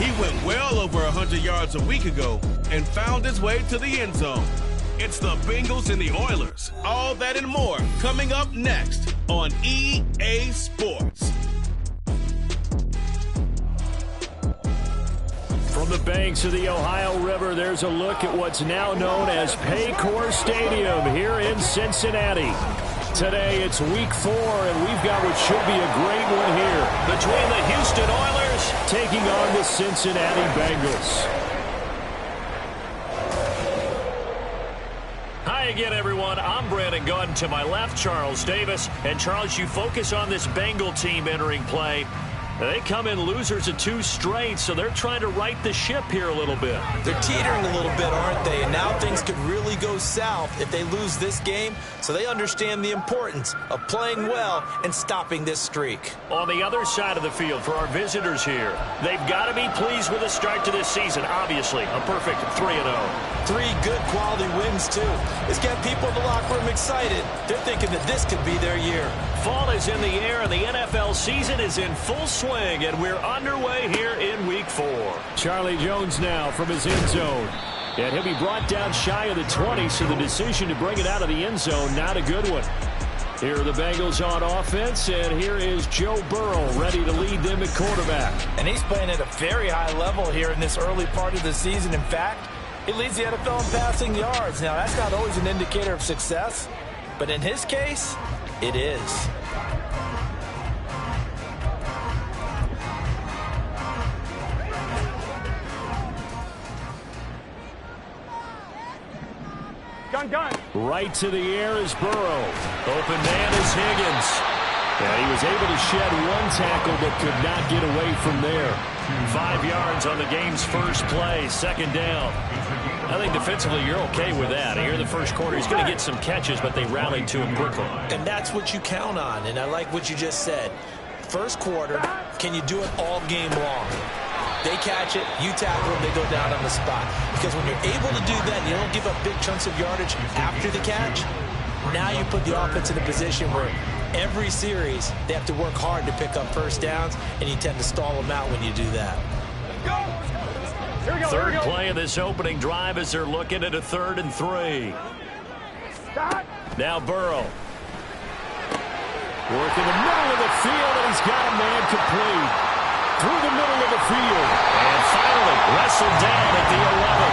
He went well over 100 yards a week ago and found his way to the end zone. It's the Bengals and the Oilers. All that and more coming up next on EA Sports. From the banks of the Ohio River, there's a look at what's now known as Paycor Stadium here in Cincinnati. Today, it's week 4, and we've got what should be a great one here between the Houston Oilers taking on the Cincinnati Bengals. Hi again, everyone. I'm Brandon Gaudin. To my left, Charles Davis. And, Charles, you focus on this Bengal team entering play. They come in losers of 2 straight, so they're trying to right the ship here a little bit. They're teetering a little bit, aren't they? And now things could really go south if they lose this game, so they understand the importance of playing well and stopping this streak. On the other side of the field for our visitors here, they've got to be pleased with the start to this season. Obviously, a perfect 3-0. 3 good quality wins, too. It's got people in the locker room excited. They're thinking that this could be their year. Fall is in the air, and the NFL season is in full swing, and we're underway here in Week 4. Charlie Jones now from his end zone. And he'll be brought down shy of the 20, so the decision to bring it out of the end zone, not a good one. Here are the Bengals on offense, and here is Joe Burrow ready to lead them at quarterback. And he's playing at a very high level here in this early part of the season. In fact, he leads the NFL in passing yards. Now, that's not always an indicator of success, but in his case, it is. Gun. Right to the air is Burrow. Open man is Higgins. And he was able to shed 1 tackle but could not get away from there. 5 yards on the game's first play, 2nd down. I think defensively you're okay with that. Here in the first quarter, he's going to get some catches, but they rallied to him quickly. And that's what you count on, and I like what you just said. First quarter, can you do it all game long? They catch it, you tackle them, they go down on the spot. Because when you're able to do that and you don't give up big chunks of yardage after the catch, now you put the offense in a position where every series they have to work hard to pick up first downs, and you tend to stall them out when you do that. Third play of this opening drive as they're looking at a 3rd and 3. Now Burrow. Work in the middle of the field, and he's got a man complete. Through the middle of the field. And finally wrestled down at the 11.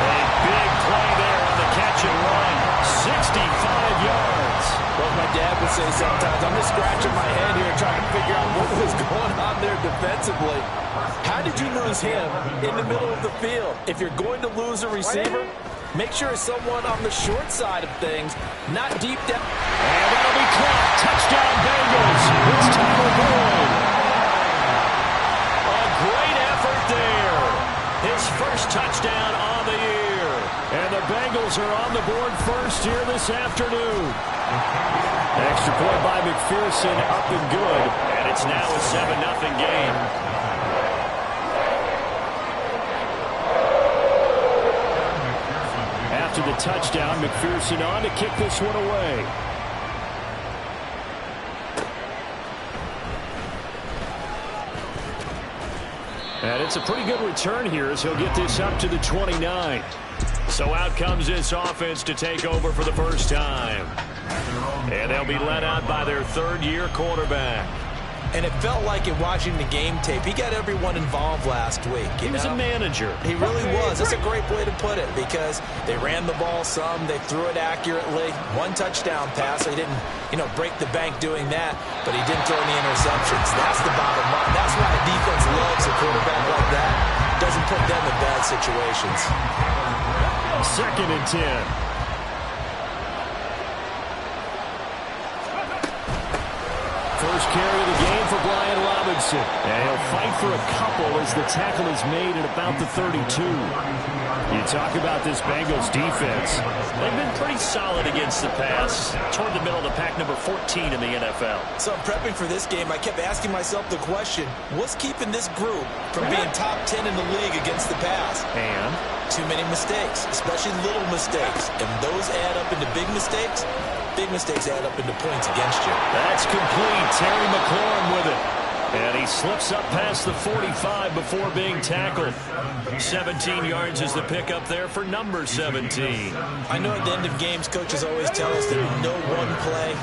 A big play there on the catch and run. 65 yards. Well, my dad would say sometimes, I'm just scratching my head here trying to figure out what was going on there defensively. How did you lose him in the middle of the field? If you're going to lose a receiver, make sure it's someone on the short side of things, not deep down. And that'll be caught. Touchdown Bengals. It's Tyler Boyd. A great effort there. His first touchdown on the year. And the Bengals are on the board first here this afternoon. Extra point by McPherson, up and good. And it's now a 7-0 game. After the touchdown, McPherson on to kick this one away. And it's a pretty good return here as he'll get this up to the 29. So out comes this offense to take over for the first time. And they'll be led out by their 3rd-year quarterback. And it felt like in watching the game tape, he got everyone involved last week. He was a manager. He really was. That's a great way to put it because they ran the ball some, they threw it accurately. 1 touchdown pass. He didn't, break the bank doing that, but he didn't throw any interceptions. That's the bottom line. That's why the defense loves a quarterback like that. Doesn't put them in bad situations. 2nd and 10. First carry of the game for Brian Robinson. And he'll fight for a couple as the tackle is made at about the 32. You talk about this Bengals defense. They've been pretty solid against the pass. Toward the middle of the pack, number 14 in the NFL. So I'm prepping for this game. I kept asking myself the question, what's keeping this group from being top 10 in the league against the pass? And? Too many mistakes, especially little mistakes. And those add up into big mistakes. Big mistakes add up into points against you. That's complete. Terry McLaurin with it. And he slips up past the 45 before being tackled. 17 yards is the pickup there for number 17. I know at the end of games, coaches always tell us that no one play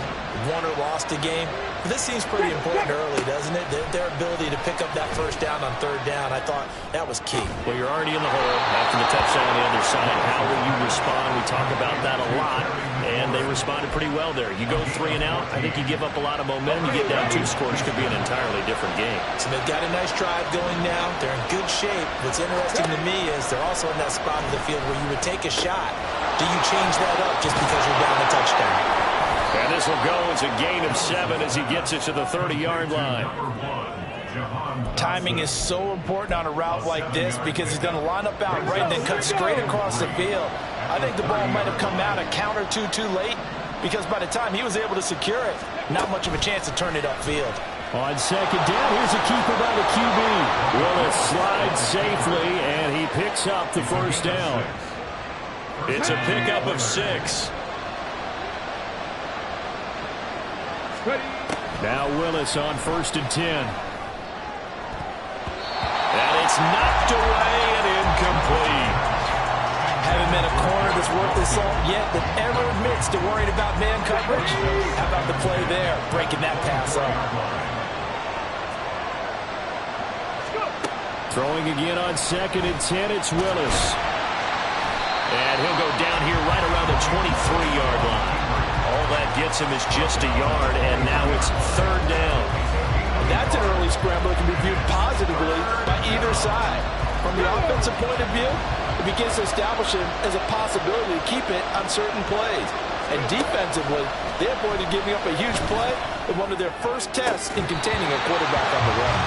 won or lost a game. But this seems pretty important early, doesn't it? Their ability to pick up that first down on third down, I thought that was key. Well, you're already in the hole after the touchdown on the other side. How will you respond? We talk about that a lot, and they responded pretty well there. You go 3 and out, I think you give up a lot of momentum. You get down 2 scores, could be an entirely different game. So they've got a nice drive going now. They're in good shape. What's interesting to me is they're also in that spot of the field where you would take a shot. Do you change that up just because you're down a touchdown? And this will go as a gain of 7 as he gets it to the 30-yard line. Timing is so important on a route like this because he's going to line up out right and then cut straight across the field. I think the ball might have come out a count or two too late because by the time he was able to secure it, not much of a chance to turn it upfield. On second down, here's a keeper by the QB. Willis slides safely, and he picks up the first down. It's a pickup of 6. Now Willis on 1st and 10. And it's knocked away and incomplete. Haven't met a corner that's worth the salt yet that ever admits to worrying about man coverage. How about the play there, breaking that pass up? Throwing again on 2nd and 10, it's Willis. And he'll go down here right around the 23-yard line. All that gets him is just a yard, and now it's 3rd down. And that's an early scramble that can be viewed positively by either side. From the offensive point of view, it begins to establish him as a possibility to keep it on certain plays. And defensively, they avoided giving up a huge play in one of their first tests in containing a quarterback on the run.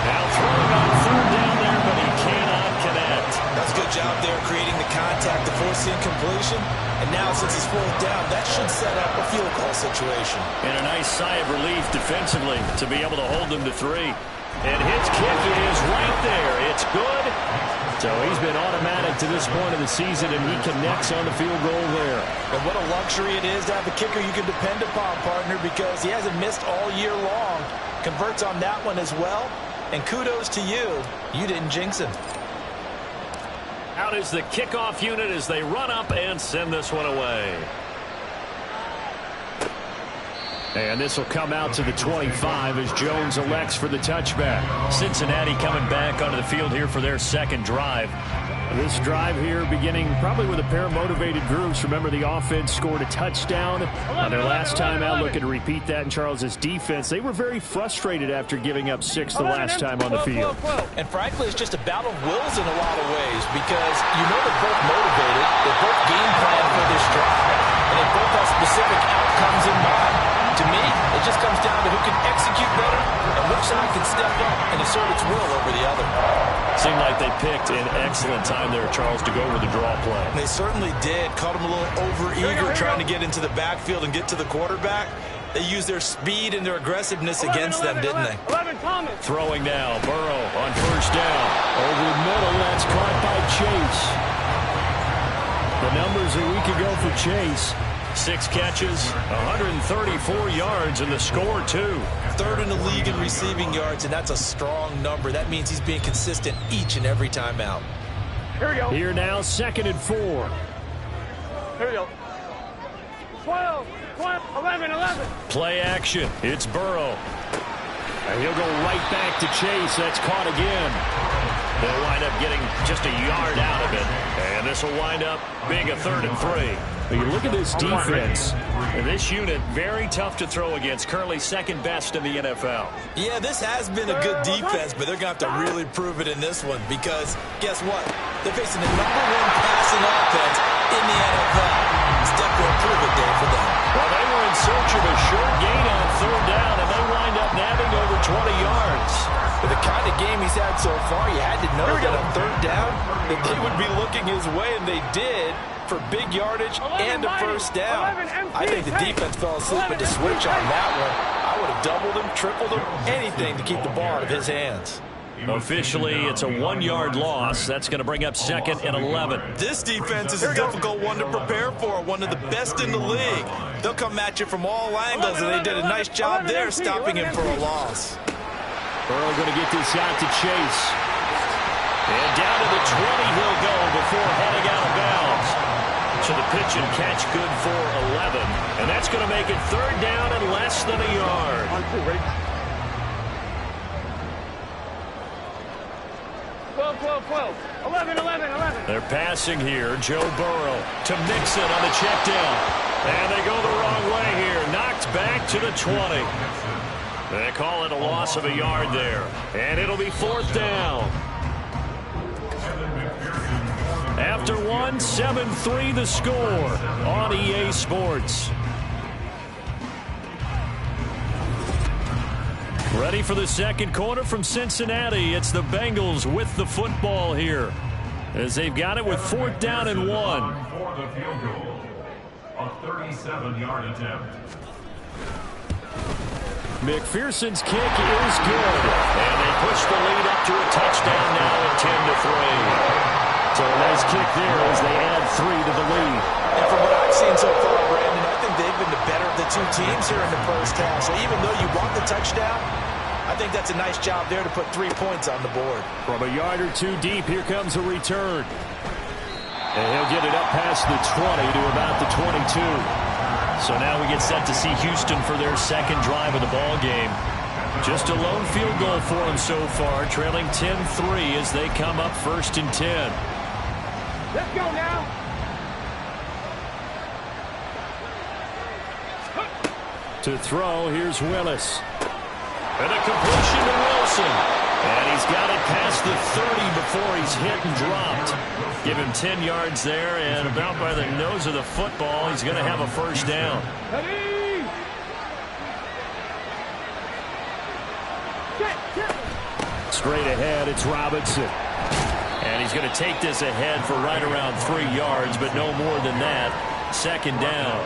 Now throwing on 3rd down there, but he cannot connect. That's a good job there creating the contact to force the incompletion. And now since it's 4th down, that should set up a field goal situation. And a nice sigh of relief defensively to be able to hold them to 3. And his kick is right there. It's good. So he's been automatic to this point of the season, and he connects on the field goal there. And what a luxury it is to have a kicker you can depend upon, partner, because he hasn't missed all year long. Converts on that one as well. And kudos to you. You didn't jinx him. Out is the kickoff unit as they run up and send this one away. And this will come out to the 25 as Jones elects for the touchback. Cincinnati coming back onto the field here for their 2nd drive. This drive here beginning probably with a pair of motivated groups. Remember, the offense scored a touchdown on their last time out. Looking to repeat that in Charles's defense. They were very frustrated after giving up 6 the last time on the field. And frankly, it's just a battle of wills in a lot of ways because you know they're both motivated. They both game plan for this drive. And they both have specific outcomes in mind. To me, it just comes down to who can execute better and which side can step up and assert its will over the other. Seemed like they picked an excellent time there, Charles, to go with the draw play. They certainly did. Caught him a little over-eager trying to get into the backfield and get to the quarterback. They used their speed and their aggressiveness against them, didn't they? Throwing now, Burrow on 1st down. Over the middle, that's caught by Chase. The numbers a week ago for Chase. 6 catches, 134 yards, and the score, too. 3rd in the league in receiving yards, and that's a strong number. That means he's being consistent each and every time out. Here we go. Here now, 2nd and 4. Here we go. 12, 11. Play action. It's Burrow. And he'll go right back to Chase. That's caught again. They'll wind up getting just a yard out of it. And this will wind up being a 3rd and 3. But you look at this defense, and this unit, very tough to throw against. Currently 2nd best in the NFL. Yeah, this has been a good defense, but they're going to have to really prove it in this one because guess what? They're facing the #1 passing offense in the NFL. It's definitely a prove-it day for them. Well, they were in search of a short gain on 3rd down, and they wind up nabbing over 20 yards. For the kind of game he's had so far, you had to know that on 3rd down that they would be looking his way, and they did for big yardage and a 1st down. I think the defense fell asleep at the switch on that one. I would have doubled him, tripled him, anything to keep the ball out of his hands. Officially, it's a 1-yard loss. That's going to bring up 2nd and 11. This defense is a difficult one to prepare for, one of the best in the league. They'll come at you from all angles, and they did a nice job there stopping him for a loss. Burrow going to get this out to Chase. And down to the 20 he'll go before heading out of bounds. So the pitch and catch good for 11. And that's going to make it 3rd down and less than a yard. 12. 11. They're passing here. Joe Burrow to Mixon on the check down. And they go the wrong way here. Knocked back to the 20. They call it a loss of a yard there. And it'll be 4th down. After 1, 7-3 the score on EA Sports. Ready for the second quarter from Cincinnati. It's the Bengals with the football here, as they've got it with 4th down and 1. For the field goal, a 37-yard attempt. McPherson's kick is good, and they push the lead up to a touchdown now at 10-3. So a nice kick there as they add 3 to the lead. And from what I've seen so far, Brandon, I think they've been the better of the two teams here in the first half. So even though you want the touchdown, I think that's a nice job there to put 3 points on the board. From a yard or 2 deep, here comes a return. And he'll get it up past the 20 to about the 22. So now we get set to see Houston for their second drive of the ball game. Just a lone field goal for them so far, trailing 10-3 as they come up 1st and 10. Let's go now. To throw, here's Willis. And a completion to Wilson. And he's got it past the 30 before he's hit and dropped. Give him 10 yards there, and about by the nose of the football, he's going to have a 1st down. Straight ahead, it's Robinson. And he's going to take this ahead for right around 3 yards, but no more than that. 2nd down.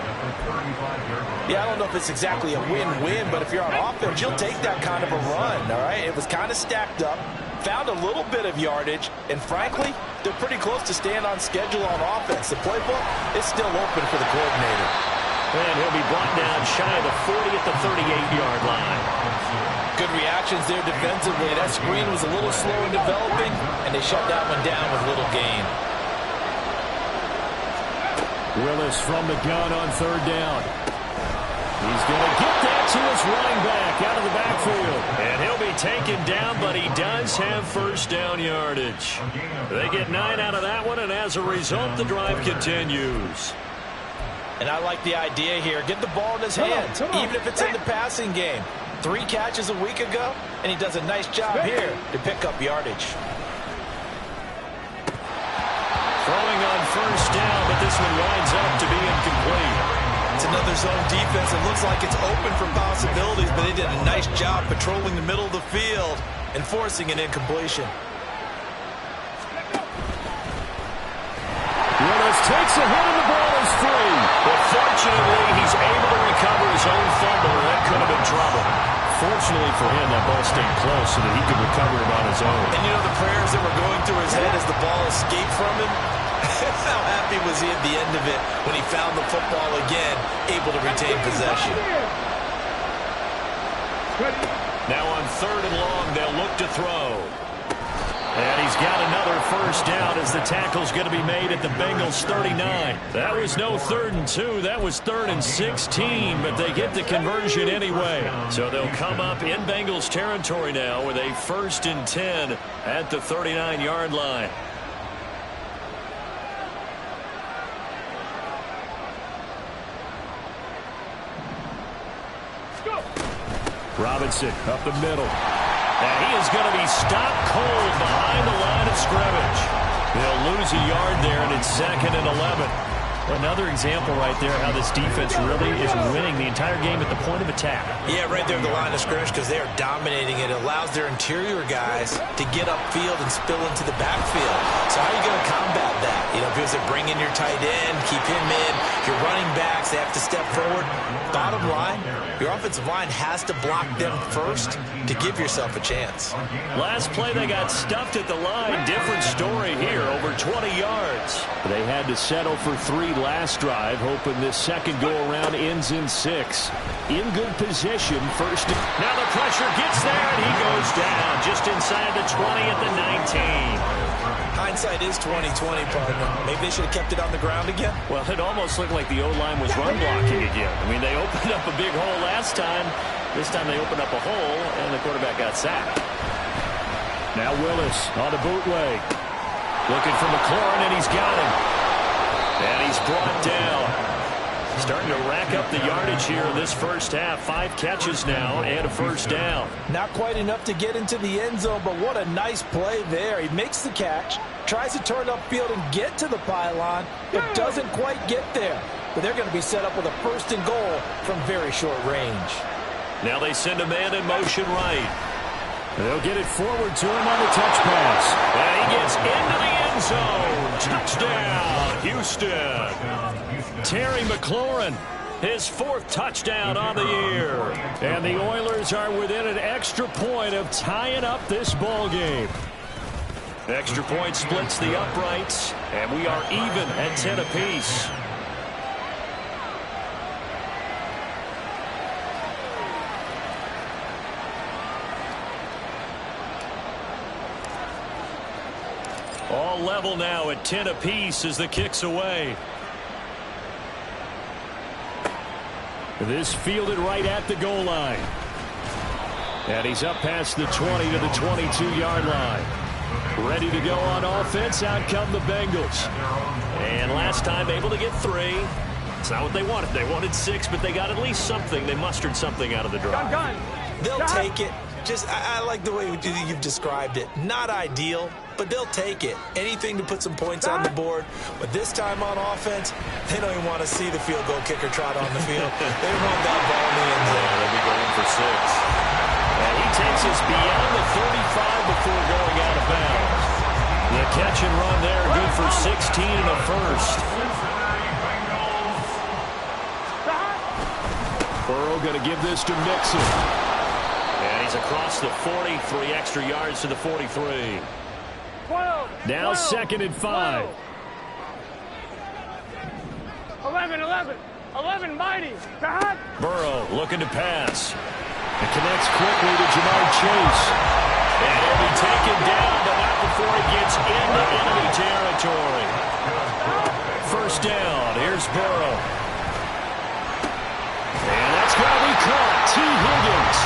Yeah, I don't know if it's exactly a win-win, but if you're on offense, you'll take that kind of a run, all right? It was kind of stacked up, found a little bit of yardage, and frankly, they're pretty close to staying on schedule on offense. The playbook is still open for the coordinator. And he'll be brought down shy of the 40 at the 38-yard line. Good reactions there defensively. That screen was a little slow in developing, and they shut that one down with little gain. Willis from the gun on 3rd down. He's going to get that to his running back out of the backfield. And he'll be taken down, but he does have 1st down yardage. They get 9 out of that one, and as a result, the drive continues. And I like the idea here. Get the ball in his hands, even if it's in the passing game. 3 catches a week ago, and he does a nice job here to pick up yardage. Throwing on 1st down, but this one winds up to be incomplete. It's another zone defense. It looks like it's open for possibilities, but they did a nice job patrolling the middle of the field and forcing an incompletion. Willis takes a hit and the ball is free. But fortunately, he's able to recover his own fumble. That could have been trouble. Fortunately for him, that ball stayed close so that he could recover it on his own. And you know the prayers that were going through his head as the ball escaped from him? How happy was he at the end of it when he found the football again, able to retain possession? Now on 3rd and long, they'll look to throw. And he's got another 1st down as the tackle's going to be made at the Bengals 39. That was no 3rd and 2. That was 3rd and 16, but they get the conversion anyway. So they'll come up in Bengals territory now with a 1st and 10 at the 39-yard line. Robinson up the middle. And he is going to be stopped cold behind the line of scrimmage. They'll lose a yard there, and it's 2nd and 11. Another example right there how this defense really is winning the entire game at the point of attack. Yeah, right there at the line of scrimmage because they are dominating it. It allows their interior guys to get upfield and spill into the backfield. So how are you going to combat that? You know, because they bring in your tight end, keep him in. Your running backs, they have to step forward. Bottom line, your offensive line has to block them first to give yourself a chance. Last play, they got stuffed at the line. Different story here, over 20 yards. They They had to settle for 3 last drive, hoping this second go-around ends in 6. In good position, first. Now the pressure gets there, and he goes down just inside the 20 at the 19. Hindsight is 20/20, partner. Maybe they should have kept it on the ground again. Well, it almost looked like the O-line was run blocking again. I mean, they opened up a big hole last time. This time they opened up a hole, and the quarterback got sacked. Now Willis on the bootleg. Looking for McLaurin, and he's got him. And he's brought down. Starting to rack up the yardage here in this first half. 5 catches now and a first down. Not quite enough to get into the end zone, but what a nice play there. He makes the catch, tries to turn upfield and get to the pylon, but doesn't quite get there. But they're going to be set up with a 1st and goal from very short range. Now they send a man in motion right. They'll get it forward to him on the touch pass. And he gets into the end zone. Touchdown, Houston. Terry McLaurin, his 4th touchdown on the year. And the Oilers are within an extra point of tying up this ball game. Extra point splits the uprights, and we are even at 10 apiece. All level now at 10 apiece as the kick's away. This fielded right at the goal line. And he's up past the 20 to the 22-yard line. Ready to go on offense. Out come the Bengals. And last time able to get 3. It's not what they wanted. They wanted 6, but they got at least something. They mustered something out of the drive. They'll take it. I like the way you've described it. Not ideal, but they'll take it. Anything to put some points on the board. But this time on offense, they don't even want to see the field goal kicker trot on the field. They want that ball in the end zone. They'll be going for 6. And he takes us beyond the 35 before going out of bounds. The catch and run there, good for 16 and a first. Burrow going to give this to Mixon. And he's across the 40, 3 extra yards to the 43. Now 2nd and 5. 11, mighty. Burrow looking to pass. It connects quickly to Jamar Chase. And he'll be taken down, but not before he gets into enemy territory. First down. Here's Burrow. And that's going to be caught. T. Higgins.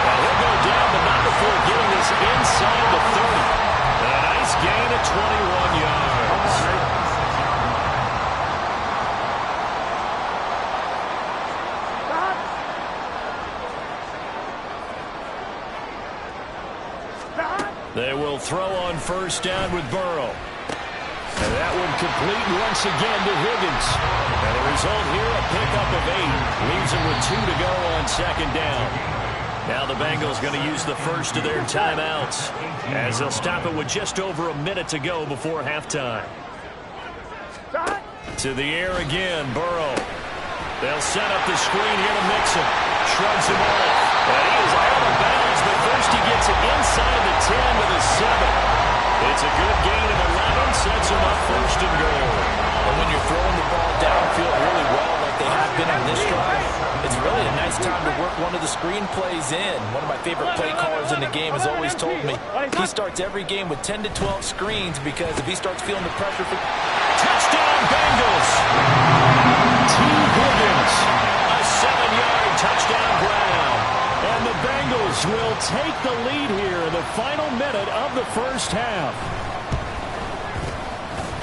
And he'll go down, but not before getting this inside the 30. A nice gain of 21 yards. They will throw on first down with Burrow. And that one complete once again to Higgins. And the result here, a pickup of 8. Leaves him with 2 to go on 2nd down. Now the Bengals going to use the first of their timeouts as they'll stop it with just over a minute to go before halftime. To the air again, Burrow. They'll set up the screen here to Mixon. Shrugs him off. And he is out of bounds, but first he gets it inside the 10 to the 7. It's a good gain of 11, sets him up 1st and goal. And when you're throwing the ball downfield really well like they have been on this drive, it's really a nice time to work one of the screen plays in. One of my favorite play callers in the game has always told me he starts every game with 10 to 12 screens because if he starts feeling the pressure for... Touchdown Bengals! T. Higgins, a 7-yard touchdown ground. And the Bengals will take the lead here in the final minute of the first half.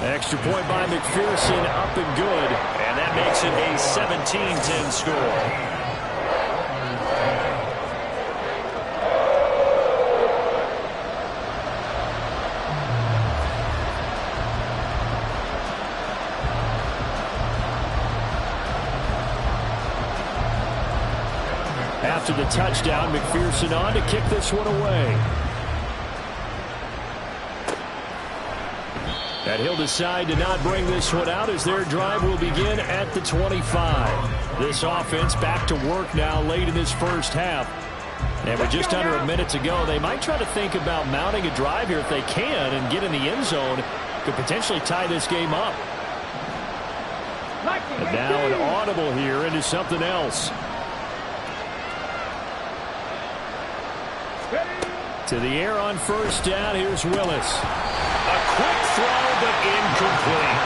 Extra point by McPherson, up and good. And that makes it a 17-10 score. After the touchdown, McPherson on to kick this one away. And he'll decide to not bring this one out as their drive will begin at the 25. This offense back to work now late in this first half. And with just under a minute to go, they might try to think about mounting a drive here if they can and get in the end zone. Could potentially tie this game up. And now an audible here into something else. To the air on first down. Here's Willis. A quick throw, but incomplete.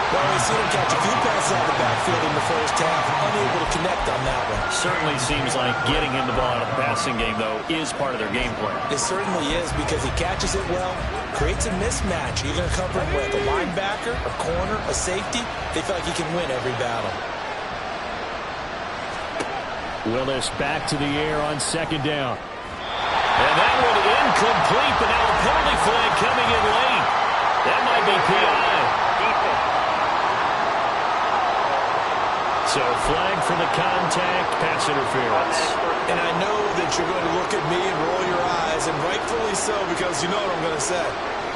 Well, we've seen him catch a few passes out of the backfield in the first half. Unable to connect on that one. Certainly seems like getting him the ball out of the passing game, though, is part of their game plan. It certainly is, because he catches it well, creates a mismatch. You're going to cover him with a linebacker, a corner, a safety. They feel like he can win every battle. Willis back to the air on second down. And that one incomplete, but now a penalty flag coming in late. That might be PI. So flag for the contact, pass interference. And I know that you're going to look at me and roll your eyes, and rightfully so, because you know what I'm going to say.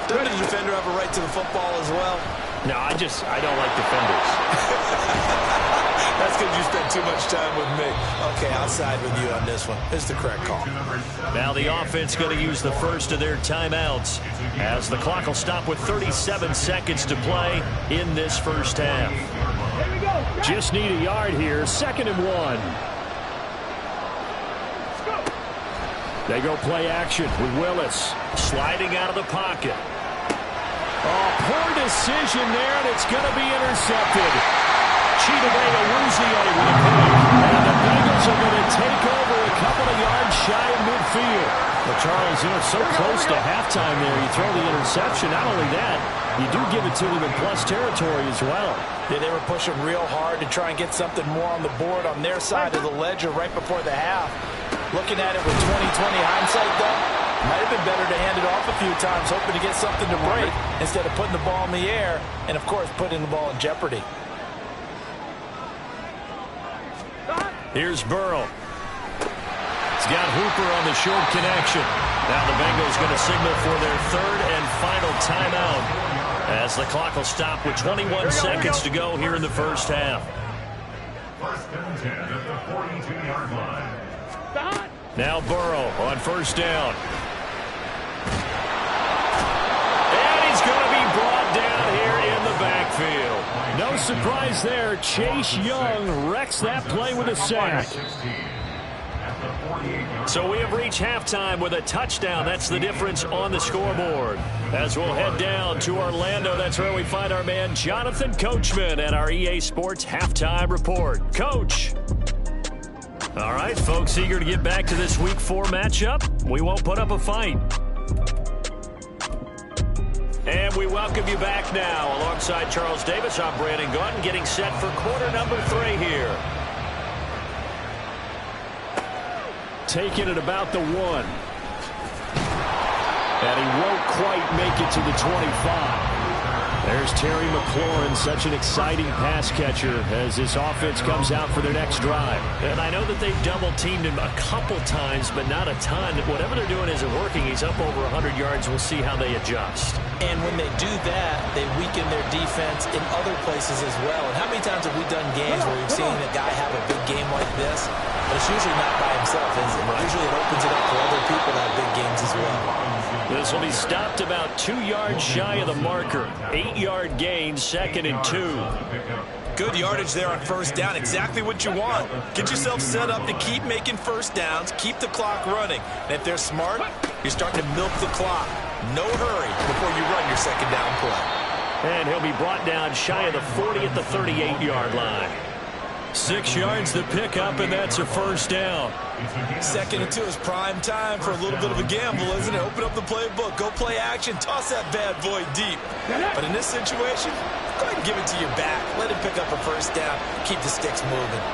Doesn't the defender have a right to the football as well? No, I don't like defenders. That's because you spend too much time with me. Okay, I'll side with you on this one. It's the correct call. Now the offense going to use the first of their timeouts as the clock will stop with 37 seconds to play in this first half. Just need a yard here. 2nd and 1. They go play action with Willis. Sliding out of the pocket. Oh, poor decision there, and it's going to be intercepted. Chidobe Awuzie with a pick. And the Bengals are going to take over a couple of yards shy of midfield. Well, Charles, so close to halftime there. You throw the interception. Not only that, you do give it to them in plus territory as well. Yeah, they were pushing real hard to try and get something more on the board on their side of the ledger right before the half. Looking at it with 20/20 hindsight, though, might have been better to hand it off a few times, hoping to get something to break instead of putting the ball in the air and, of course, putting the ball in jeopardy. Here's Burrow. He's got Hooper on the short connection. Now the Bengals going to signal for their 3rd and final timeout as the clock will stop with 21 seconds to go here in the first half. 1st and 10 at the 42-yard line. Now Burrow on first down. And he's going to be brought down here in the backfield. No surprise there. Chase Young wrecks that play with a sack. So we have reached halftime with a touchdown. That's the difference on the scoreboard. As we'll head down to Orlando, that's where we find our man Jonathan Coachman at our EA Sports Halftime Report. Coach. All right, folks, eager to get back to this Week 4 matchup. We won't put up a fight. And we welcome you back now. Alongside Charles Davis, I'm Brandon Gaudin, getting set for quarter number 3 here. Taking it about the 1. And he won't quite make it to the 25. There's Terry McLaurin, such an exciting pass catcher as this offense comes out for their next drive. And I know that they've double-teamed him a couple times, but not a ton. Whatever they're doing isn't working. He's up over 100 yards. We'll see how they adjust. And when they do that, they weaken their defense in other places as well. And how many times have we done games where we've seen a guy have a big game like this? But it's usually not by himself, is it? Usually it opens it up for other people to have big games as well. This will be stopped about 2 yards shy of the marker. 8-yard gain, 2nd and 2. Good yardage there on first down. Exactly what you want. Get yourself set up to keep making first downs, keep the clock running. And if they're smart, you're starting to milk the clock. No hurry before you run your second down play. And he'll be brought down shy of the 40 at the 38-yard line. 6 yards to pick up, and that's a first down. 2nd and 2 is prime time for a little bit of a gamble, isn't it? Open up the playbook, go play action, toss that bad boy deep. But in this situation, go ahead and give it to your back. Let him pick up a first down, keep the sticks moving.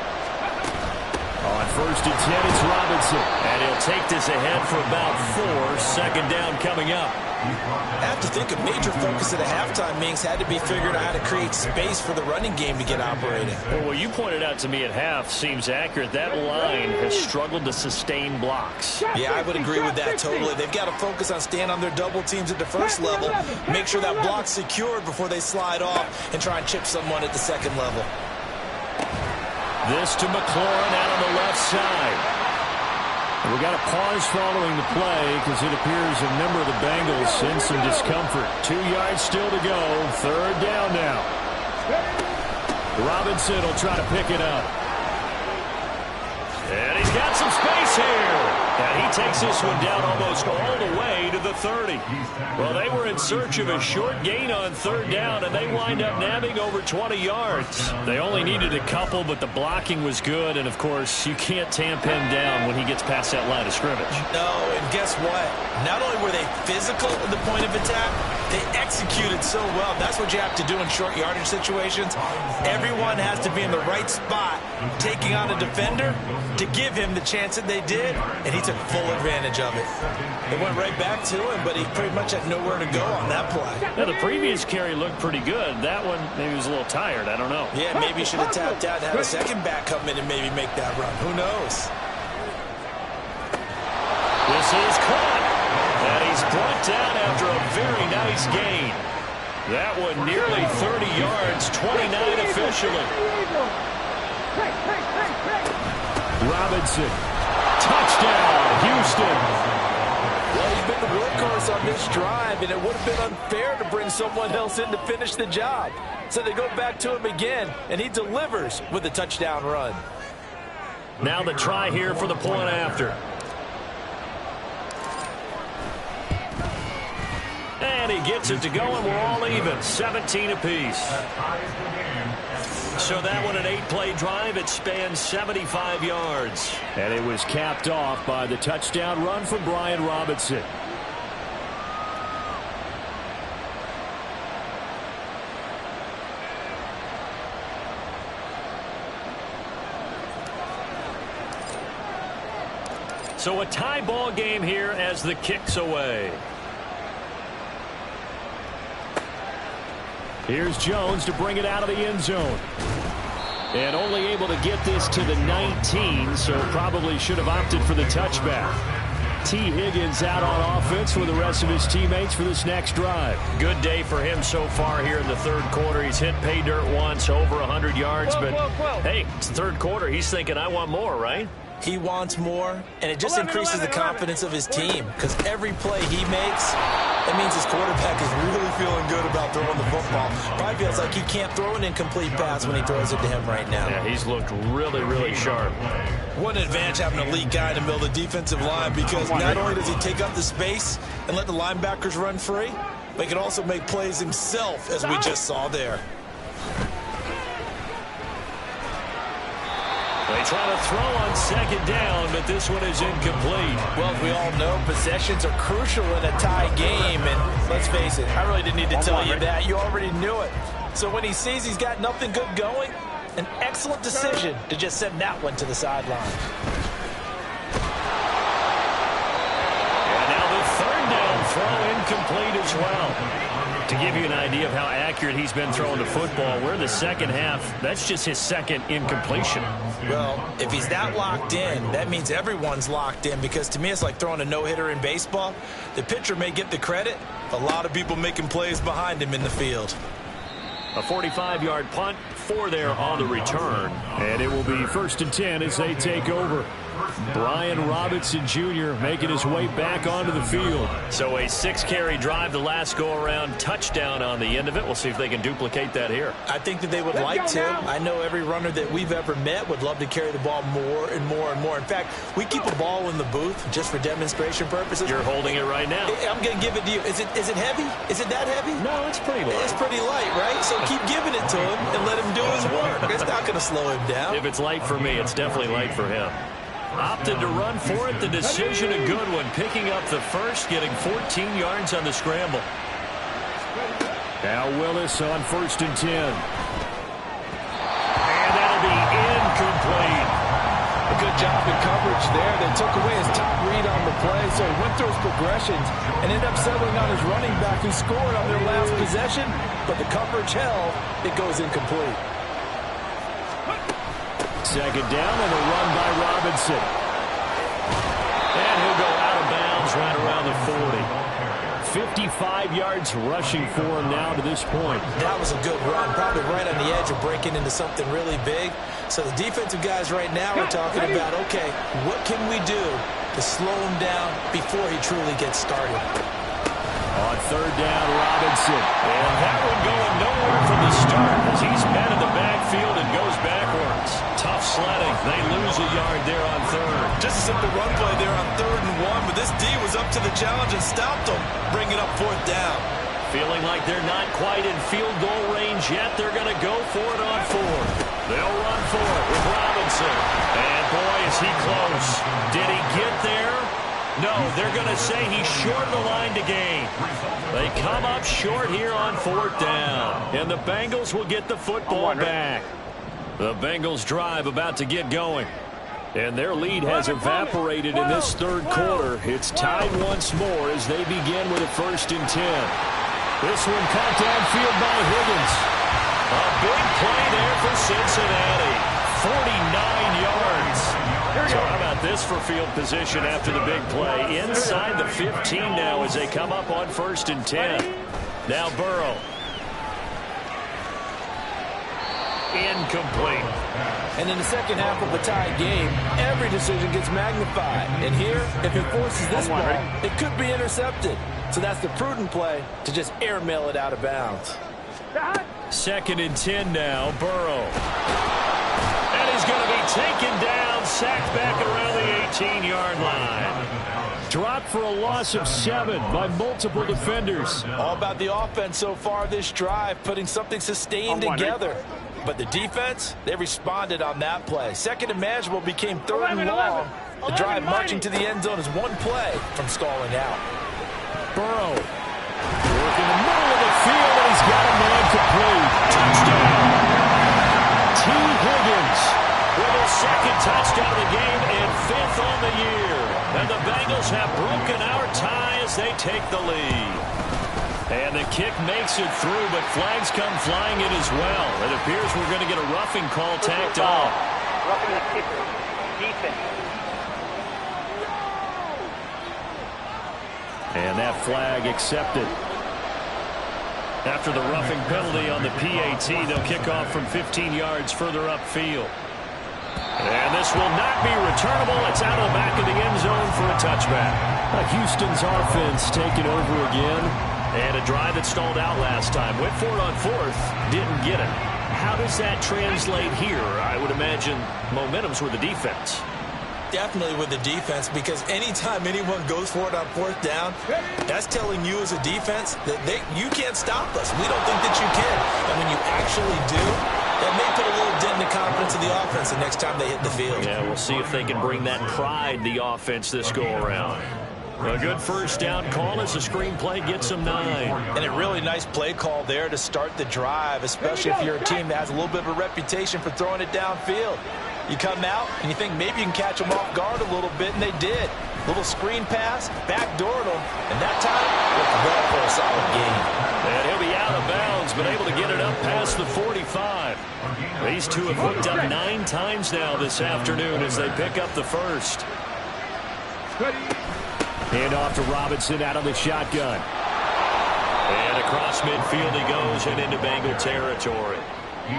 On 1st and 10, it's Robinson. And he'll take this ahead for about 4. Second down coming up. I have to think a major focus of the halftime meetings had to be figuring out how to create space for the running game to get operating. Well, what you pointed out to me at half seems accurate. That line has struggled to sustain blocks. Yeah, I would agree with that totally. They've got to focus on staying on their double teams at the first level, make sure that block's secured before they slide off and try and chip someone at the second level. This to McLaurin out on the left side. We got a pause following the play because it appears a member of the Bengals in some discomfort. 2 yards still to go. 3rd down now. Robinson will try to pick it up. And he's got some space here. And he takes this one down almost all the way to the 30. Well, they were in search of a short gain on third down, and they wind up nabbing over 20 yards. They only needed a couple, but the blocking was good. And, of course, you can't tamp him down when he gets past that line of scrimmage. No, and guess what? Not only were they physical at the point of attack, they executed so well. That's what you have to do in short yardage situations. Everyone has to be in the right spot, taking on a defender to give him the chance that they did, and he took full advantage of it. It went right back to him, but he pretty much had nowhere to go on that play. Now, the previous carry looked pretty good. That one maybe was a little tired. I don't know. Yeah, maybe he should have tapped out and had a second back come in and maybe make that run. Who knows? This is caught. And he's brought down after a very nice gain. That one nearly 30 yards, 29 officially. Robinson. Touchdown, Houston. Well, he's been the workhorse on this drive, and it would have been unfair to bring someone else in to finish the job. So they go back to him again, and he delivers with a touchdown run. Now the try here for the point after. And he gets it to go, and we're all even, 17 apiece. So that one, an 8-play drive. It spans 75 yards. And it was capped off by the touchdown run from Brian Robinson. So a tie ball game here as the kick's away. Here's Jones to bring it out of the end zone. And only able to get this to the 19, so probably should have opted for the touchback. T. Higgins out on offense with the rest of his teammates for this next drive. Good day for him so far here in the third quarter. He's hit pay dirt once, over 100 yards. But, hey, it's the third quarter. He's thinking, I want more, right? He wants more, and it just increases the confidence of his team because every play he makes, that means his quarterback is really feeling good about throwing the football. Probably feels like he can't throw an incomplete pass when he throws it to him right now. Yeah, he's looked really, really sharp. What an advantage having an elite guy in the middle of the defensive line because not only does he take up the space and let the linebackers run free, but he can also make plays himself, as we just saw there. They try to throw on second down, but this one is incomplete. Well, as we all know, possessions are crucial in a tie game. And let's face it, I really didn't need to tell you that. You already knew it. So when he sees he's got nothing good going, an excellent decision to just send that one to the sideline. And now the third down throw incomplete as well. To give you an idea of how accurate he's been throwing the football, we're in the second half. That's just his second incompletion. Well, if he's that locked in, that means everyone's locked in because to me it's like throwing a no-hitter in baseball. The pitcher may get the credit. A lot of people making plays behind him in the field. A 45-yard punt, 4 there on the return. And it will be 1st and 10 as they take over. Brian Robinson Jr. making his way back onto the field. So a 6-carry drive the last go-around, touchdown on the end of it. We'll see if they can duplicate that here. I think that they would like to. I know every runner that we've ever met would love to carry the ball more and more and more. In fact, we keep a ball in the booth just for demonstration purposes. You're holding it right now. I'm going to give it to you. Is it heavy? Is it that heavy? No, it's pretty light. It's pretty light, right? So keep giving it to him and let him do his work. It's not going to slow him down. If it's light for me, it's definitely light for him. Opted to run for it. The decision a good one. Picking up the first, getting 14 yards on the scramble. Now Willis on 1st and 10. And that'll be incomplete. A good job in coverage there. They took away his top read on the play, so he went through his progressions and ended up settling on his running back who scored on their last possession, but the coverage held. It goes incomplete. Second down and a run by Robinson. And he'll go out of bounds right around the 40. 55 yards rushing for him now to this point. That was a good run, probably right on the edge of breaking into something really big. So the defensive guys right now are talking about, okay, what can we do to slow him down before he truly gets started? On third down, Robinson. And that one going nowhere from the start as he's met in the backfield. midfield and goes backwards. Tough sledding. They lose a yard there on third. Just a simple run play there on 3rd and 1, but this D was up to the challenge and stopped them, bringing up 4th down. Feeling like they're not quite in field goal range yet. They're going to go for it on 4th. They'll run for it with Robinson. And boy, is he close. Did he get there? No, they're going to say he's short of the line to gain. They come up short here on 4th down. And the Bengals will get the football back. The Bengals drive about to get going. And their lead has evaporated in this 3rd quarter. It's tied once more as they begin with a 1st and 10. This one caught downfield by Higgins. A big play there for Cincinnati. 49 yards. So how about this for field position after the big play? Inside the 15 now as they come up on 1st and 10. Now Burrow. Incomplete. And in the second half of a tied game, every decision gets magnified. And here, if he forces this ball, it could be intercepted. So that's the prudent play to just airmail it out of bounds. 2nd and 10 now, Burrow. And he's going to be taken down, sacked back around the 18-yard line. Dropped for a loss of 7 by multiple defenders. All about the offense so far this drive, putting something sustained together. But the defense, they responded on that play. 2nd and manageable became 3rd and long. The drive marching to the end zone is one play from stalling out. Burrow. Work in the middle of the field, and he's got a man complete. Touchdown. T. Higgins with his 2nd touchdown of the game and 5th on the year. And the Bengals have broken our tie as they take the lead. And the kick makes it through, but flags come flying in as well. It appears we're going to get a roughing call tacked on. Roughing the kicker. Defense. And that flag accepted. After the roughing penalty on the PAT, they'll kick off from 15 yards further upfield. And this will not be returnable. It's out of the back of the end zone for a touchback. Houston's offense taking over again. And a drive that stalled out last time. Went for it on 4th. Didn't get it. How does that translate here? I would imagine momentum's with the defense. Definitely with the defense, because anytime anyone goes for it on 4th down, that's telling you as a defense that you can't stop us. We don't think that you can. And when you actually do, that may put a little dent in the confidence of the offense the next time they hit the field. Yeah, we'll see if they can bring that pride, the offense, this go-around. A good 1st down call as the screenplay gets them 9. And a really nice play call there to start the drive, especially if you're a team that has a little bit of a reputation for throwing it downfield. You come out and you think maybe you can catch them off guard a little bit, and they did. Little screen pass, backdoored them, and that time, looked well for a solid gain. And he'll be out of bounds, but able to get it up past the 45. These two have hooked up 9 times now this afternoon as they pick up the 1st. Hand off to Robinson out of the shotgun. And across midfield he goes and into Bengal territory.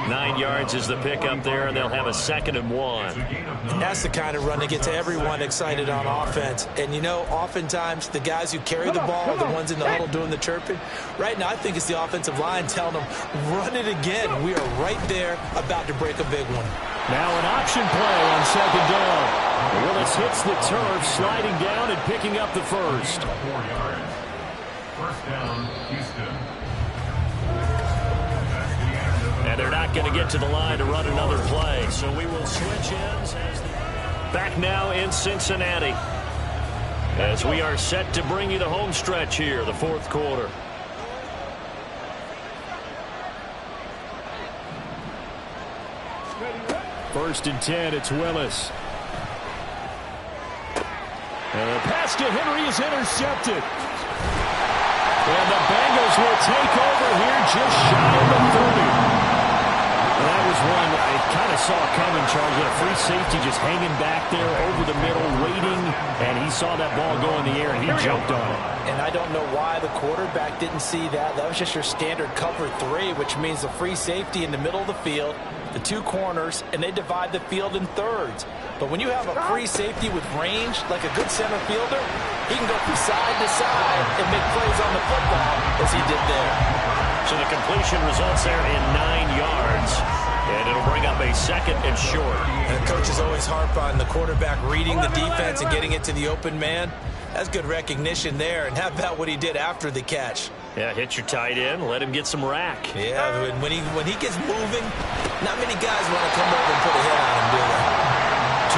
9 yards is the pickup there, and they'll have a 2nd and 1. That's the kind of run that gets everyone excited on offense. And, you know, oftentimes the guys who carry the ball are the ones in the huddle doing the chirping. Right now I think it's the offensive line telling them, run it again. We are right there about to break a big one. Now an option play on 2nd down. Willis hits the turf, sliding down and picking up the 1st. 1st down, Houston. And they're not going to get to the line to run another play. So we will switch ends. Back now in Cincinnati as we are set to bring you the home stretch here, the 4th quarter. First and 10, it's Willis. And the pass to Henry is intercepted. And the Bengals will take over here just shy of the 30. And that was one I kind of saw coming, Charles. With a free safety just hanging back there over the middle, waiting. And he saw that ball go in the air, and he jumped on it. And I don't know why the quarterback didn't see that. That was just your standard cover 3, which means the free safety in the middle of the field, the 2 corners, and they divide the field in thirds. But when you have a free safety with range, like a good center fielder, he can go from side to side and make plays on the football as he did there. So the completion results there in 9 yards. And it'll bring up a 2nd and short. And coaches always harp on the quarterback reading the defense and getting it to the open man. That's good recognition there. And how about what he did after the catch? Yeah, hit your tight end, let him get some rack. Yeah, when he gets moving, not many guys want to come over and put a hit on him, do they?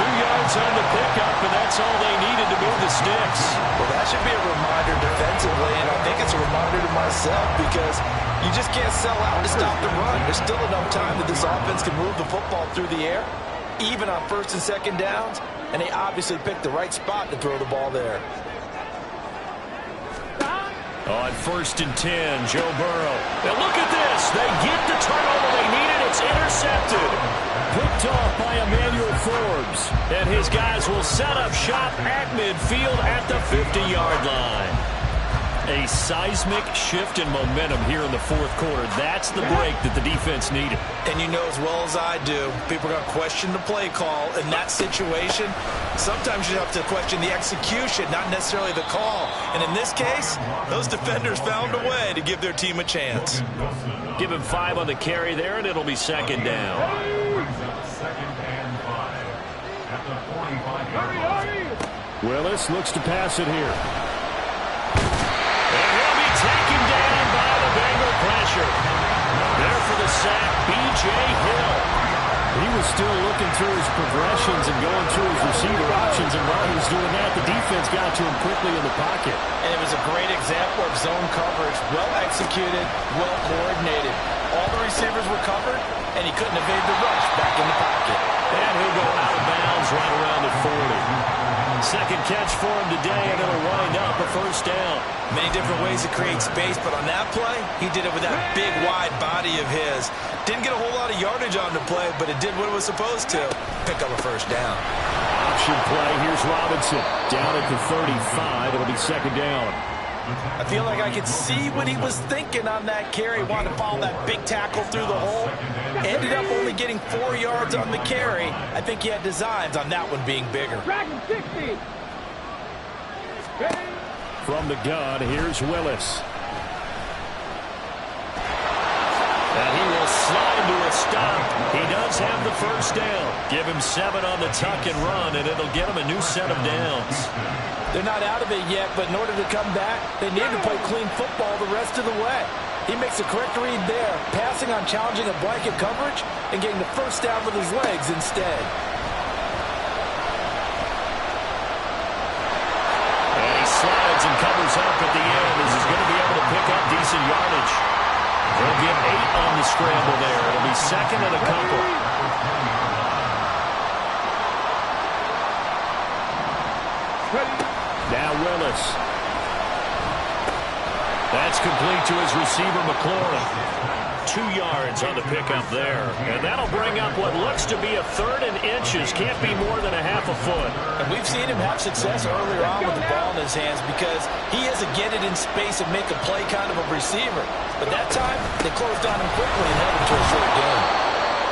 2 yards on the pickup, and that's all they needed to move the sticks. Well, that should be a reminder defensively, and I think it's a reminder to myself because you just can't sell out to stop the run. There's still enough time that this offense can move the football through the air, even on 1st and 2nd downs, and they obviously picked the right spot to throw the ball there. On 1st and 10, Joe Burrow. Now look at this. They get the turnover they needed. It's intercepted. Picked off by Emmanuel Forbes. And his guys will set up shop at midfield at the 50-yard line. A seismic shift in momentum here in the 4th quarter. That's the break that the defense needed. And you know as well as I do, people are going to question the play call in that situation. Sometimes you have to question the execution, not necessarily the call. And in this case, those defenders found a way to give their team a chance. Give him 5 on the carry there, and it'll be 2nd down. Second and 5 at the 45-yard line. Willis looks to pass it here. And he'll be taken down by the Bengal pressure. There for the sack, B.J. Hill. He was still looking through his progressions and going through his receiver options, and while he was doing that, the defense got to him quickly in the pocket. And it was a great example of zone coverage, well executed, well coordinated. All the receivers were covered, and he couldn't evade the rush back in the pocket. And he'll go out of bounds right around the 40. 2nd catch for him today, and it'll wind up a 1st down. Many different ways to create space, but on that play, he did it with that big, wide body of his. Didn't get a whole lot of yardage on the play, but it did what it was supposed to. Pick up a 1st down. Option play. Here's Robinson. Down at the 35. It'll be 2nd down. I feel like I could see what he was thinking on that carry. Wanted to follow that big tackle through the hole. Ended up only getting 4 yards on the carry. I think he had designs on that one being bigger. From the gun, here's Willis. And he will slide to a stop. He does have the 1st down. Give him 7 on the tuck and run, and it'll get him a new set of downs. They're not out of it yet, but in order to come back, they need to play clean football the rest of the way. He makes a correct read there, passing on challenging a blanket coverage and getting the 1st down with his legs instead. And he slides and covers up at the end as he's going to be able to pick up decent yardage. They'll get 8 on the scramble there. It'll be 2nd and a couple. Now Willis. That's complete to his receiver, McLaurin. 2 yards on the pickup there. And that'll bring up what looks to be a 3rd and inches. Can't be more than a half a foot. And we've seen him have success earlier on with the ball in his hands because he has to get it in space and make a play kind of a receiver. But that time, they closed on him quickly and held him to a short game.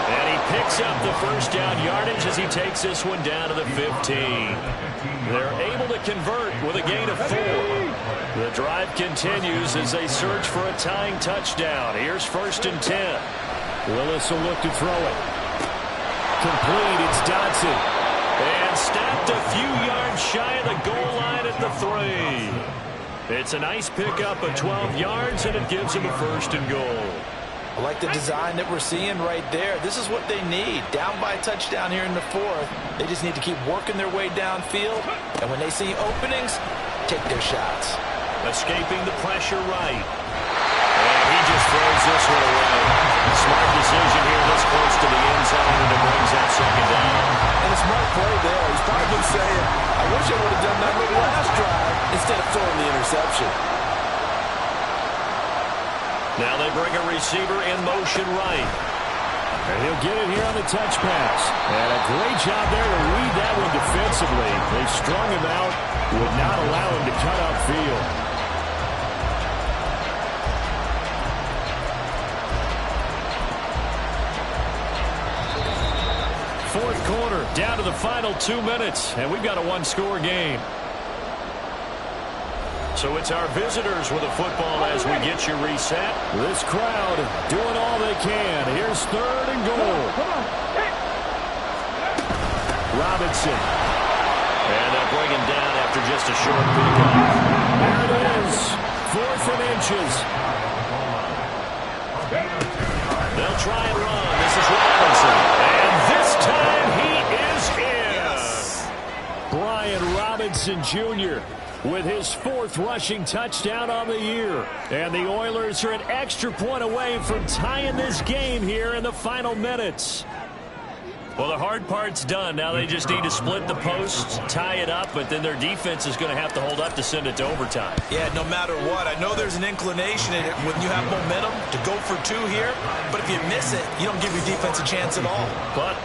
And he picks up the 1st down yardage as he takes this one down to the 15. They're able to convert with a gain of 4. The drive continues as they search for a tying touchdown. Here's 1st and 10. Willis will look to throw it. Complete, it's Dotson. And stopped a few yards shy of the goal line at the 3. It's a nice pickup of 12 yards, and it gives him a 1st and goal. I like the design that we're seeing right there. This is what they need. Down by a touchdown here in the 4th. They just need to keep working their way downfield. And when they see openings, take their shots. Escaping the pressure right. And he just throws this one away. Smart decision here this close to the end zone, and it brings that 2nd down. And a smart play there. He's probably saying, I wish I would have done that little last drive instead of throwing the interception. Now they bring a receiver in motion right. And he'll get it here on the touch pass. And a great job there to read that one defensively. They strung him out, would not allow him to cut upfield. Fourth quarter, down to the final 2 minutes, and we've got a 1-score game. So it's our visitors with a football as we get you reset. This crowd doing all they can. Here's 3rd and goal. Robinson. And they'll bring him down after just a short pickup. There it is. 4th and inches. They'll try and run. This is Robinson. And this time he is in. Yes. Brian Robinson Jr. with his 4th rushing touchdown on the year. And the Oilers are an extra point away from tying this game here in the final minutes. Well, the hard part's done. Now they just need to split the posts, tie it up, but then their defense is going to have to hold up to send it to overtime. Yeah, no matter what. I know there's an inclination in it when you have momentum to go for 2 here, but if you miss it, you don't give your defense a chance at all. But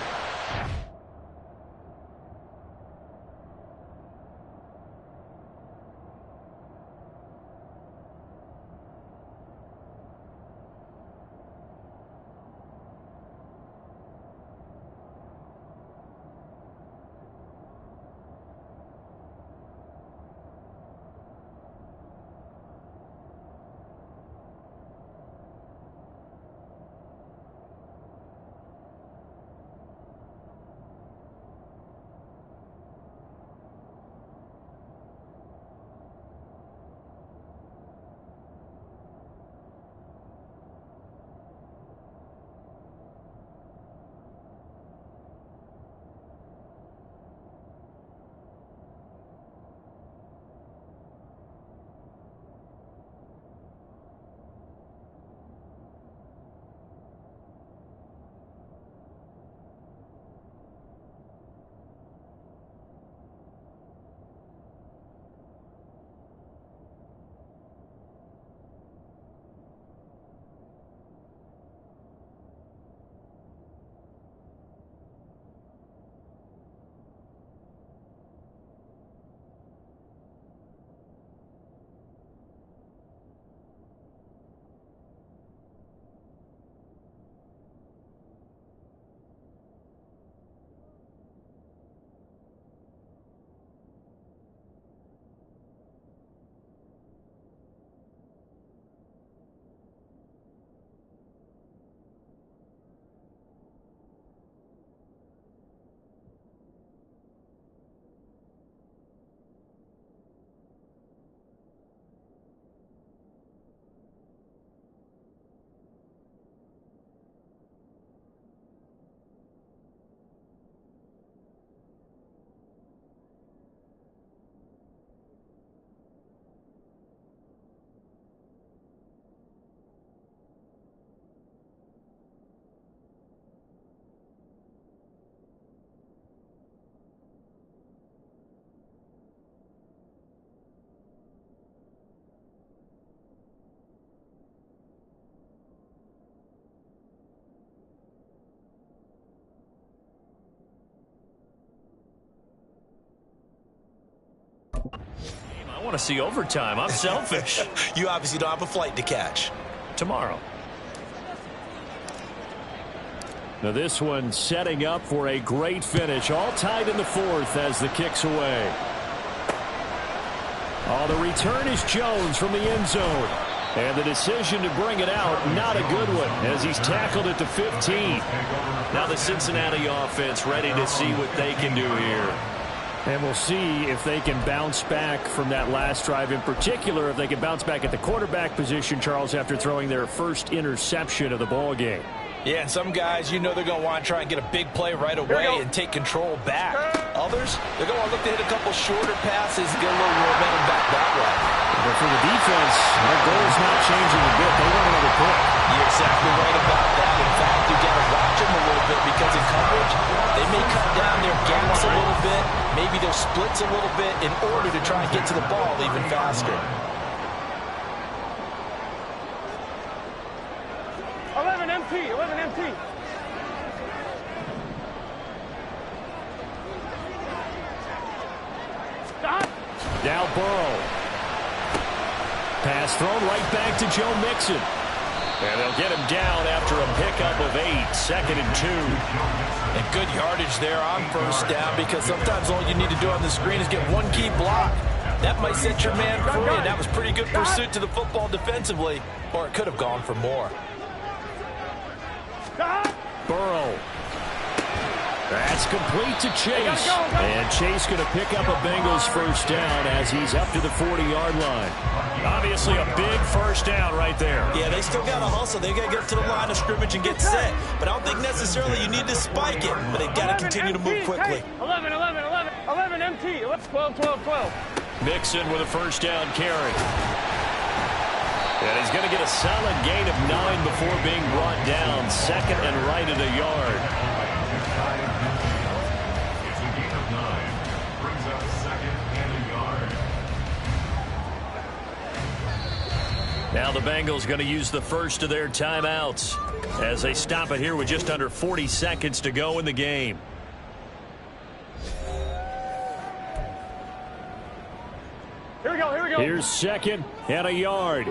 I want to see overtime. I'm selfish. You obviously don't have a flight to catch. Tomorrow. Now this one setting up for a great finish. All tied in the 4th as the kick's away. Oh, the return is Jones from the end zone. And the decision to bring it out, not a good one, as he's tackled at the 15. Now the Cincinnati offense ready to see what they can do here. And we'll see if they can bounce back from that last drive. In particular, if they can bounce back at the quarterback position, Charles, after throwing their first interception of the ball game. Yeah, and some guys, you know they're going to want to try and get a big play right away and take control back. Others, they're going to look to hit a couple shorter passes and get a little momentum back that way. But for the defense, their goal is not changing a bit. They want another pick. You're exactly right about that. In fact, you got to watch them a little bit because in coverage, they may cut down their gaps a little bit, maybe their splits a little bit in order to try and get to the ball even faster. 11 MT. Stop. Now Burrow. Pass thrown right back to Joe Mixon. And they'll get him down after a pickup of 8, 2nd and 2. And good yardage there on first down because sometimes all you need to do on the screen is get one key block. That might set your man free, and that was pretty good pursuit to the football defensively, or it could have gone for more. Burrow. That's complete to Chase. And Chase going to pick up a Bengals first down as he's up to the 40-yard line. Obviously a big first down right there. Yeah, they still got to hustle. They got to get to the line of scrimmage and get set. But I don't think necessarily you need to spike it. But they got to continue to move quickly. 11 MT. 12. Mixon with a first down carry. And he's going to get a solid gain of 9 before being brought down. Second and right at a yard. It's a gain of 9. Brings up second and a yard. Now the Bengals going to use the first of their timeouts as they stop it here with just under 40 seconds to go in the game. Here we go. Here's second and a yard.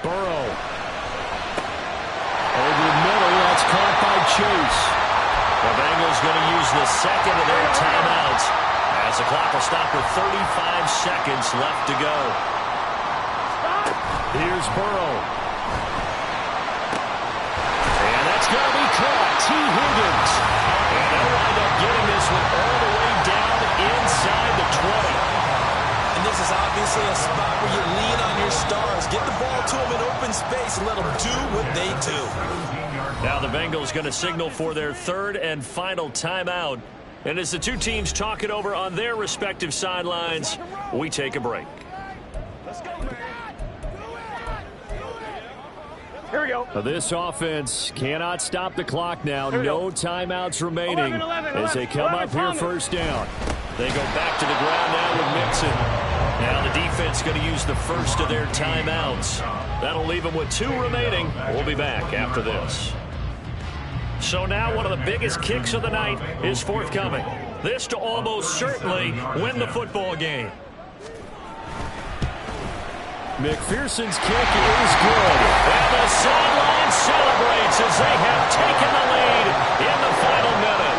Burrow. Over the middle, that's caught by Chase. The Bengals going to use the second of their timeouts as the clock will stop with 35 seconds left to go. Here's Burrow. And that's going to be caught. T. Higgins. And they'll wind up getting this one all the way down inside the 20. This is obviously a spot where you lean on your stars. Get the ball to them in open space and let them do what they do. Now the Bengals going to signal for their third and final timeout. And as the two teams talk it over on their respective sidelines, we take a break. Let's go, man. Here we go. This offense cannot stop the clock now. No timeouts remaining 11, as they come up here first down. They go back to the ground now with Mixon. Now the defense going to use the first of their timeouts. That'll leave them with 2 remaining. We'll be back after this. So now one of the biggest kicks of the night is forthcoming. This to almost certainly win the football game. McPherson's kick is good. And the sideline celebrates as they have taken the lead in the final minute.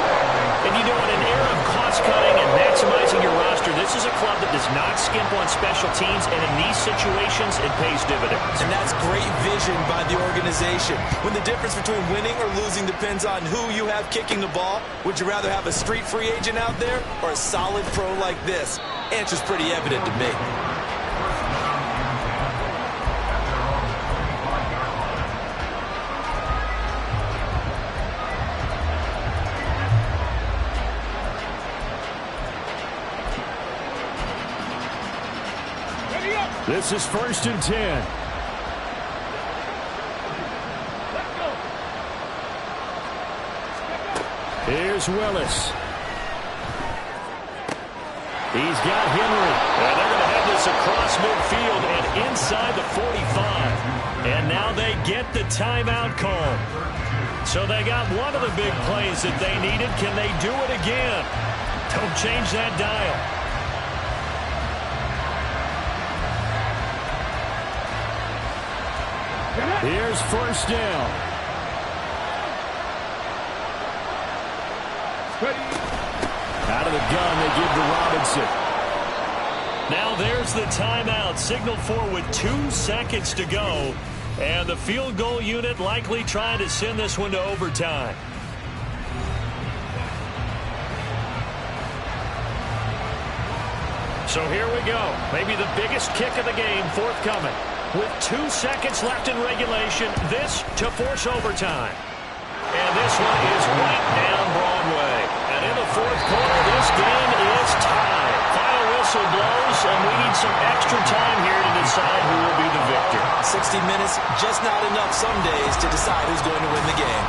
And you know, in an era of cost-cutting and maximizing your roster, this is a club that does not skimp on special teams, and in these situations, it pays dividends. And that's great vision by the organization. When the difference between winning or losing depends on who you have kicking the ball, would you rather have a street free agent out there or a solid pro like this? Answer's pretty evident to me. This is 1st and 10. Here's Willis. He's got Henry. And they're going to have this across midfield and inside the 45. And now they get the timeout call. So they got one of the big plays that they needed. Can they do it again? Don't change that dial. Here's first down. Out of the gun, they give to Robinson. Now there's the timeout. Signal for with 2 seconds to go. And the field goal unit likely trying to send this one to overtime. So here we go. Maybe the biggest kick of the game forthcoming. With 2 seconds left in regulation, this to force overtime. And this one is right down Broadway. And in the 4th quarter, this game is tied. Final whistle blows, and we need some extra time here to decide who will be the victor. 60 minutes, just not enough some days to decide who's going to win the game.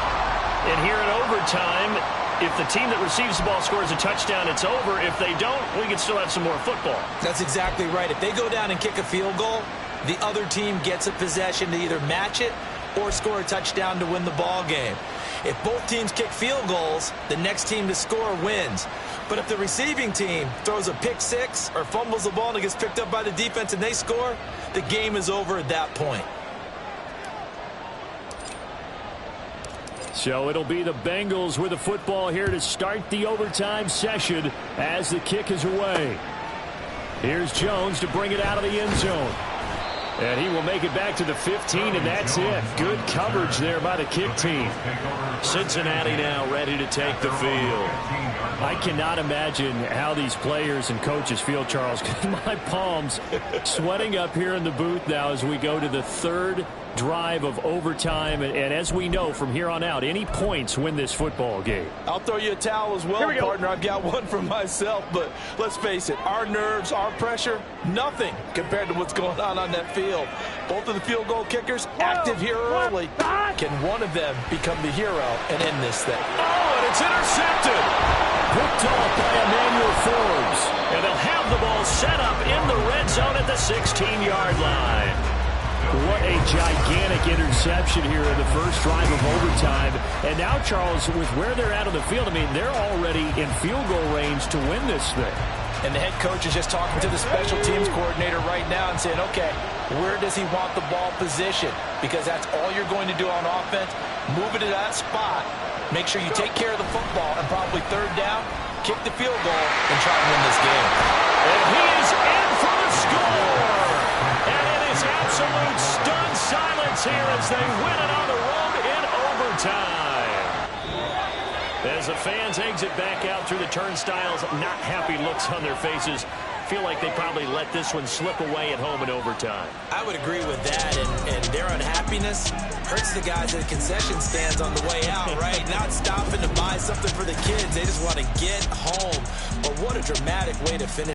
And here in overtime, if the team that receives the ball scores a touchdown, it's over. If they don't, we can still have some more football. That's exactly right. If they go down and kick a field goal, the other team gets a possession to either match it or score a touchdown to win the ball game. If both teams kick field goals, the next team to score wins. But if the receiving team throws a pick six or fumbles the ball and it gets picked up by the defense and they score, the game is over at that point. So it'll be the Bengals with the football here to start the overtime session as the kick is away. Here's Jones to bring it out of the end zone. And he will make it back to the 15, and that's it. Good coverage there by the kick team. Cincinnati now ready to take the field. I cannot imagine how these players and coaches feel, Charles. My palms sweating up here in the booth now as we go to the third drive of overtime. And as we know from here on out, any points win this football game. I'll throw you a towel as well, partner. I've got one for myself, but let's face it, our nerves, our pressure, nothing compared to what's going on that field. Both of the field goal kickers active here early. Can one of them become the hero and end this thing? Oh, and it's intercepted. Picked off by Emmanuel Forbes. And they'll have the ball set up in the red zone at the 16-yard line. What a gigantic interception here in the first drive of overtime. And now, Charles, with where they're at on the field, I mean, they're already in field goal range to win this thing. And the head coach is just talking to the special teams coordinator right now and saying, okay, where does he want the ball positioned? Because that's all you're going to do on offense. Move it to that spot. Make sure you take care of the football and probably third down, kick the field goal, and try to win this game. And he is in for the score. And it is absolute stunned silence here as they win it on the road in overtime. As the fans exit back out through the turnstiles, not happy looks on their faces. Feel like they probably let this one slip away at home in overtime. I would agree with that, and their unhappiness hurts the guys at the concession stands on the way out, right? Not stopping to buy something for the kids. They just want to get home. But what a dramatic way to finish.